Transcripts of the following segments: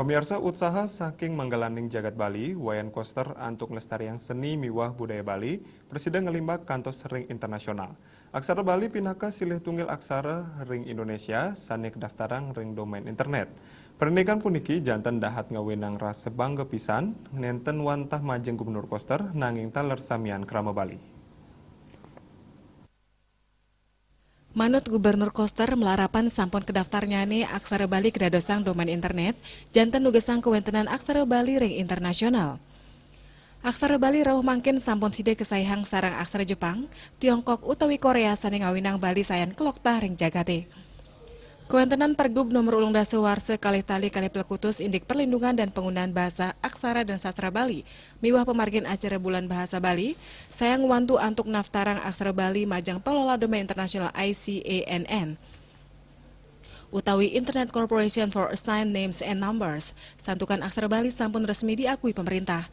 Pemirsa usaha saking manggalaning jagat Bali, wayan koster antuk lestariang seni miwah budaya Bali, Presiden ngelimbak kantos ring internasional. Aksara Bali pinaka silih tunggil aksara ring Indonesia, sanik daftarang ring domain internet. Pernikahan puniki jantan dahat ngawinang rasa bangga pisan, nenten wantah majeng Gubernur Koster nanging taler samian krama Bali. Manut Gubernur Koster melarapan sampun kedaftarnya nih aksara Bali kedadosang domain internet, jantan nugesang kewentenan aksara Bali ring internasional. Aksara Bali rauh mangkin sampun side kesayang sarang aksara Jepang, Tiongkok utawi Korea saning ngawinang Bali sayan kelokta ring jagate. Kewentenan Pergub nomor ulung dasa warse kalih tali kalih pelekutus indik perlindungan dan penggunaan bahasa aksara dan sastra Bali miwah pemargin acara bulan bahasa Bali sayang wantu antuk naftarang aksara Bali majang pengelola domain internasional ICANN utawi Internet Corporation for Assigned Names and Numbers. Santukan aksara Bali sampun resmi diakui pemerintah.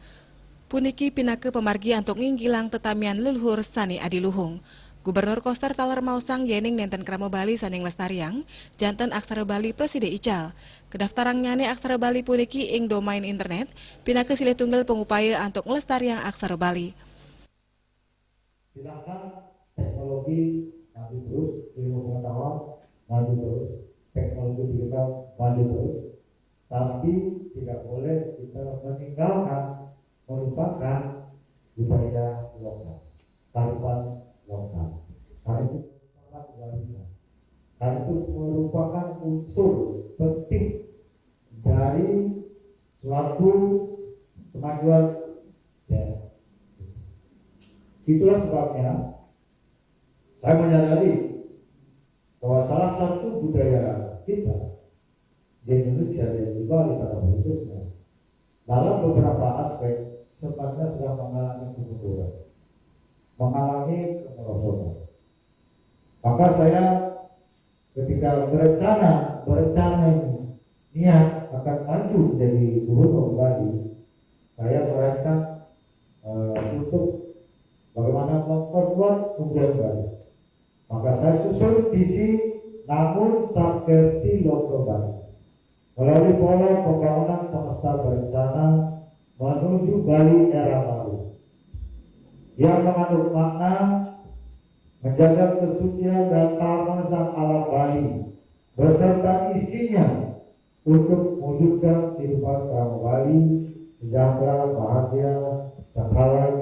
Puniki pinake pemargi antuk nginggilang tetamian leluhur sani adiluhung. Gubernur Koster taler mausang yening nenten krama Bali saning lestariang, jantan aksara Bali Presiden Ical. Kedaftarang nyane aksara Bali puniki ing domain internet, pinake silih tunggal pengupaya antuk lestariang aksara Bali. Silakan teknologi maju terus, ilmu pengetahuan maju terus, teknologi digital maju terus, tapi tidak boleh kita meninggalkan, melupakan budaya lokal, kearifan lokal. Karena itu sangat luar biasa. Karena itu merupakan unsur penting dari suatu kemajuan daerah. Itulah sebabnya saya menyadari bahwa salah satu budaya kita di Indonesia dan di Bali pada khususnya dalam beberapa aspek sebenarnya sudah mengalami kemunduran, mengalami kemerosotan. Maka saya ketika berencana niat akan maju dari Gubernur Bali, saya merancang untuk bagaimana memperkuat kebudayaan Bali. Maka saya susun visi namun seperti logo Bali melalui pola pembangunan semesta berencana menuju Bali era baru yang mengandung makna menjaga kesucian dan keharmonisan alam Bali beserta isinya untuk mewujudkan kehidupan orang Bali sejahtera, bahagia, skala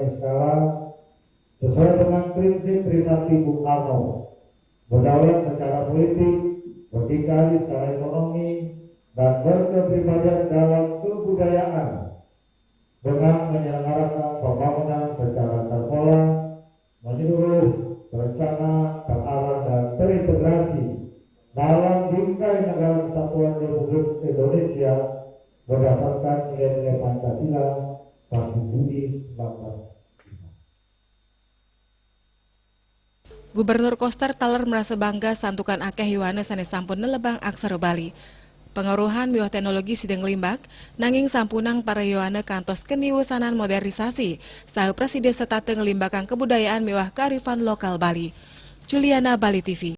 sesuai dengan prinsip Trisakti Bung Karno, berdaulat secara politik, berdikari secara ekonomi, dan berkepribadian dalam kebudayaan dengan menyelenggarakan pembangunan secara terpola, menyeluruh, berencana, terarah, dan terintegrasi dalam bingkai negara kesatuan Republik Indonesia berdasarkan nilai-nilai Pancasila 1 Juni 1945. Gubernur Koster taler merasa bangga santukan akeh yuwana sanes sampun nelebang aksara Bali. Pengaruhan miwah teknologi sidang limbak, nanging sampunang para yuwana kantos keniwusanan modernisasi, saha Presiden setate ngelimbakang kebudayaan miwah kearifan lokal Bali. Juliana, Bali TV.